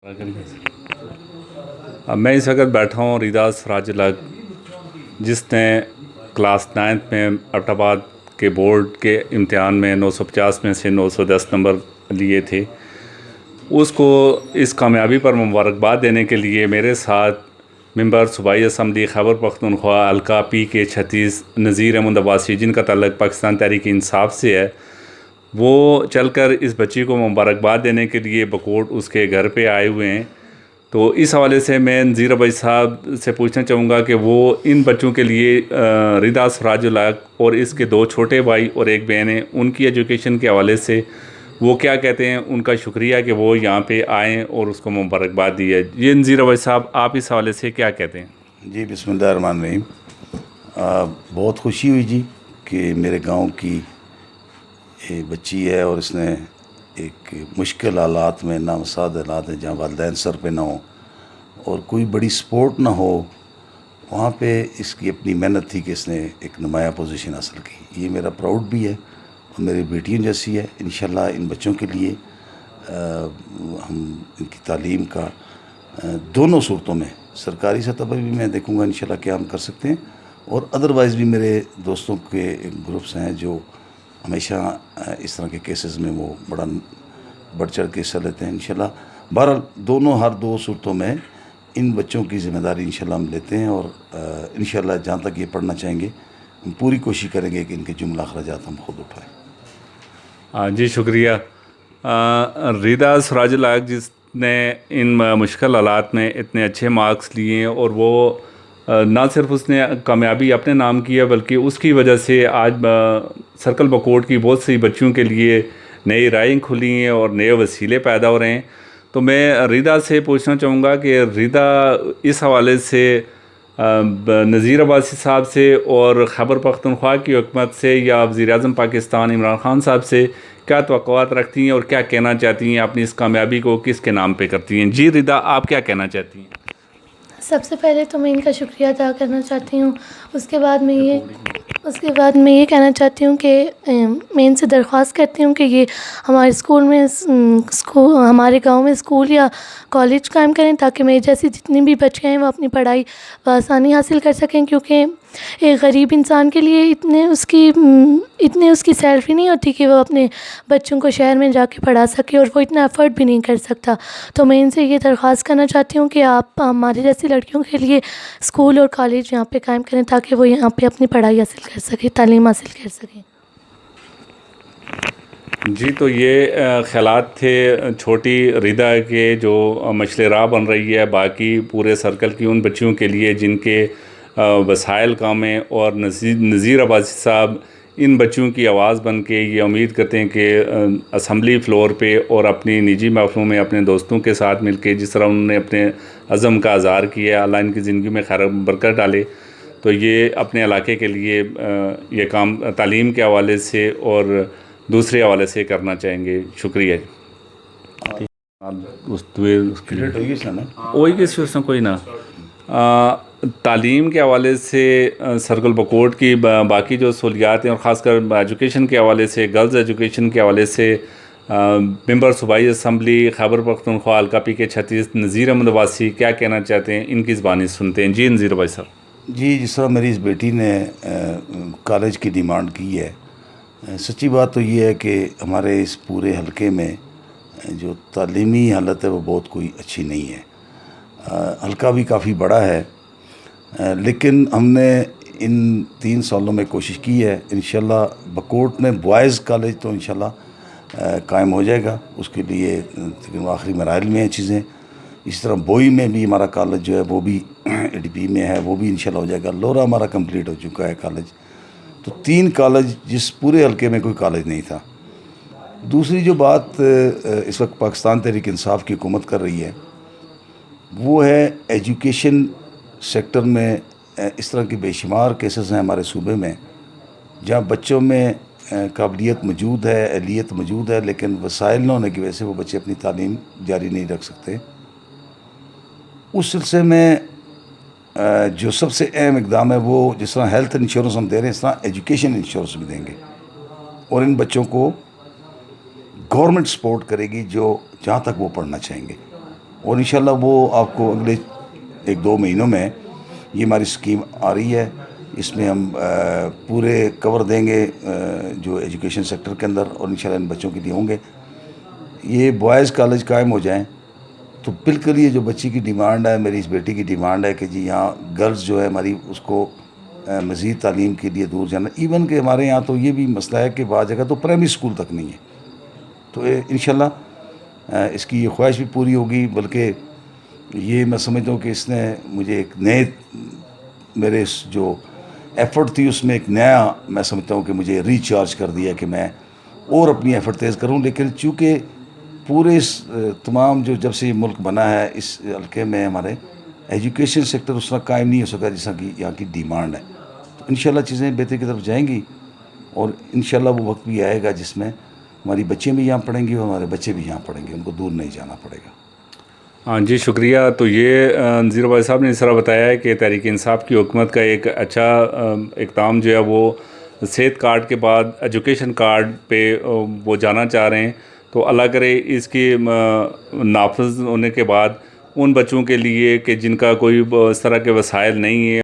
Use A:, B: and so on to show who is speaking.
A: अब मैं इस वक्त बैठा हूँ रिदा सराज लग, जिसने क्लास 9th में एबटाबाद के बोर्ड के इम्तिहान में 950 में से 910 नंबर लिए थे। उसको इस कामयाबी पर मुबारकबाद देने के लिए मेरे साथ मेंबर सूबाई असम्बली खैबर पख्तूनख्वा हल्का PK 36 नज़ीर अहमद अब्बासी, जिनका ताल्लुक़ पाकिस्तान तहरीक इंसाफ से है, वो चलकर इस बच्ची को मुबारकबाद देने के लिए बकोट उसके घर पे आए हुए हैं। तो इस हवाले से मैं नज़ीर भाई साहब से पूछना चाहूँगा कि वो इन बच्चों के लिए रिदा सराजुल हक और इसके 2 छोटे भाई और एक बहन है, उनकी एजुकेशन के हवाले से वो क्या कहते हैं। उनका शुक्रिया कि वो यहाँ पे आएँ और उसको मुबारकबाद दी है। ये नज़ीर भाई साहब, आप इस हवाले से क्या कहते हैं?
B: जी, बिस्मिल्लाहिर्रहमानिर्रहीम। बहुत खुशी हुई जी कि मेरे गांव की ये बच्ची है और इसने एक मुश्किल हालात में, नामसाद हालात हैं जहाँ वालिदैन सर पे ना हो और कोई बड़ी सपोर्ट ना हो, वहाँ पे इसकी अपनी मेहनत थी कि इसने एक नुमाया पोजीशन हासिल की। ये मेरा प्राउड भी है और मेरी बेटियों जैसी है। इंशाल्लाह इन बच्चों के लिए हम इनकी तालीम का दोनों सूरतों में, सरकारी सतह पर भी मैं देखूंगा इंशाल्लाह क्या हम कर सकते हैं, और अदरवाइज़ भी मेरे दोस्तों के ग्रुप्स हैं जो हमेशा इस तरह के केसेस में वो बड़ा बढ़ चढ़ के हिस्सा लेते हैं। इंशाल्लाह बहरहाल दोनों, हर 2 सूरतों में इन बच्चों की ज़िम्मेदारी इंशाल्लाह हम लेते हैं और इंशाल्लाह जहाँ तक ये पढ़ना चाहेंगे हम पूरी कोशिश करेंगे कि इनके जुमला अखराजात हम खुद उठाएँ।
A: जी शुक्रिया। रिदा सराजुल हक जिसने इन मुश्किल हालात में इतने अच्छे मार्क्स लिए हैं और वो ना सिर्फ उसने कामयाबी अपने नाम की है बल्कि उसकी वजह से आज सर्कल बकोट की बहुत सी बच्चियों के लिए नई राहें खुली हैं और नए वसीले पैदा हो रहे हैं। तो मैं रिदा से पूछना चाहूँगा कि रिदा इस हवाले से नज़ीर अब्बासी साहब से और खैबर पख्तूनख्वा की हुकूमत से या वज़ीर-ए-आज़म पाकिस्तान इमरान खान साहब से क्या तवक्कुआत रखती हैं और क्या कहना चाहती हैं? अपनी इस कामयाबी को किसके नाम पे करती हैं? जी रिदा, आप क्या कहना चाहती हैं?
C: सबसे पहले तो मैं इनका शुक्रिया अदा करना चाहती हूँ। उसके बाद मैं ये कहना चाहती हूँ कि मैं इनसे दरख्वास्त करती हूँ कि ये हमारे स्कूल में हमारे गांव में स्कूल या कॉलेज कायम करें ताकि मेरी जैसी जितनी भी बच्चियाँ हैं वो अपनी पढ़ाई बआसानी हासिल कर सकें, क्योंकि एक गरीब इंसान के लिए इतनी उसकी सैलरी नहीं होती कि वो अपने बच्चों को शहर में जाके पढ़ा सके और वो इतना एफ़र्ट भी नहीं कर सकता। तो मैं इनसे ये दरख्वास्त करना चाहती हूँ कि आप हमारे जैसी लड़कियों के लिए स्कूल और कॉलेज यहाँ पे कायम करें ताकि वो यहाँ पे अपनी पढ़ाई हासिल कर सकें, तालीम हासिल कर सकें।
A: जी, तो ये ख़यालात थे छोटी रिदा के जो मशले राह बन रही है बाकी पूरे सर्कल की उन बच्चियों के लिए जिनके वसाइल कम हैं, और नज़ीर अब्बासी साहब इन बच्चियों की आवाज़ बन के ये उम्मीद करते हैं कि असम्बली फ़्लोर पे और अपनी निजी महफ़िलों में अपने दोस्तों के साथ मिल के जिस तरह उन्होंने अपने अज़म का इज़हार किया, अल्लाह इनकी ज़िंदगी में खैर बरकत डाले, तो ये अपने इलाके के लिए ये काम तालीम के हवाले से और दूसरे हवाले से करना चाहेंगे। शुक्रिया जी। वही किस कोई ना तालीम के हवाले से सर्कल बकोट की बाकी जो सहूलियात हैं और ख़ासकर एजुकेशन के हवाले से, गर्ल्स एजुकेशन के हवाले से मेंबर सूबाई असम्बली खैबर पख्तूनख्वा हल्का PK 36 नज़ीर अहमद अब्बासी क्या कहना चाहते हैं, इनकी ज़बानी सुनते हैं। जी नज़ीर भाई साहब।
B: जी, जिस तरह मेरी इस बेटी ने कॉलेज की डिमांड की है, सच्ची बात तो ये है कि हमारे इस पूरे हलके में जो तालीमी हालत है वो बहुत कोई अच्छी नहीं है। हलका भी काफ़ी बड़ा है, लेकिन हमने इन 3 सालों में कोशिश की है। इंशाल्लाह बकोट में बॉयज़ कॉलेज तो इंशाल्लाह कायम हो जाएगा, उसके लिए आखिरी मराहल में हैं चीज़ें। इस तरह बोई में भी हमारा कॉलेज जो है वो भी ADP में है, वो भी इंशाल्लाह हो जाएगा। लोरा हमारा कंप्लीट हो चुका है कॉलेज। तो 3 कॉलेज, जिस पूरे हलके में कोई कॉलेज नहीं था। दूसरी जो बात इस वक्त पाकिस्तान तहरीक इंसाफ की हुकूमत कर रही है वो है एजुकेशन सेक्टर में इस तरह के बेशुमार केसेस हैं हमारे सूबे में जहाँ बच्चों में काबिलियत मौजूद है, अहलियत मौजूद है, लेकिन वसाइल न होने की वजह से वो बच्चे अपनी तालीम जारी नहीं रख सकते। उस सिलसिले में जो सबसे अहम इक़दाम है वो, जिस तरह हेल्थ इंश्योरेंस हम दे रहे हैं, इस तरह एजुकेशन इंश्योरेंस भी देंगे और इन बच्चों को गवर्नमेंट सपोर्ट करेगी जो जहाँ तक वो पढ़ना चाहेंगे। اور انشاءاللہ وہ آپ کو اگلے 1-2 مہینوں میں یہ ہماری اسکیم آ رہی ہے. اس میں ہم پورے کور دیں گے جو ایجوکیشن سیکٹر کے اندر, اور انشاءاللہ ان بچوں کے لیے ہوں گے. یہ بوائز کالج قائم ہو جائیں تو بالکل یہ جو بچی کی ڈیمانڈ ہے, میری اس بیٹی کی ڈیمانڈ ہے کہ جی یہاں گرلز جو ہے ہماری اس کو مزید تعلیم کے لیے دور جانا. ایون کہ ہمارے یہاں تو یہ بھی مسئلہ ہے کہ بعض جگہ تو پرائمری اسکول تک نہیں ہے. تو انشاءاللہ اس کی یہ خواہش بھی پوری ہوگی. بلکہ یہ میں سمجھتا ہوں کہ اس نے مجھے ایک نئے میرے جو ایفرٹ تھی اس میں ایک نیا, میں سمجھتا ہوں کہ مجھے ریچارج کر دیا کہ میں اور اپنی ایفرٹ تیز کروں. لیکن چونکہ پورے اس تمام جو جب سے یہ ملک بنا ہے اس حلقے میں ہمارے ایجوکیشن سیکٹر اس طرح قائم نہیں ہو سکا جیسا کہ یہاں کی ڈیمانڈ ہے. تو انشاءاللہ چیزیں بہتری کی طرف جائیں گی, اور انشاءاللہ وہ وقت بھی آئے گا جس میں ہماری بچیاں بھی یہاں پڑھیں گی اور ہمارے بچے بھی یہاں پڑھیں گے, ان کو دور نہیں جانا پڑے گا.
A: ہاں جی شکریہ. تو یہ نذیر بھائی صاحب نے اس طرح بتایا ہے کہ تحریک انصاف کی حکومت کا ایک اچھا اقدام جو ہے وہ صحت کارڈ کے بعد ایجوکیشن کارڈ پہ وہ جانا چاہ رہے ہیں. تو اللہ کرے اس کی نافذ ہونے کے بعد ان بچوں کے لیے کہ جن کا کوئی اس طرح کے وسائل نہیں ہے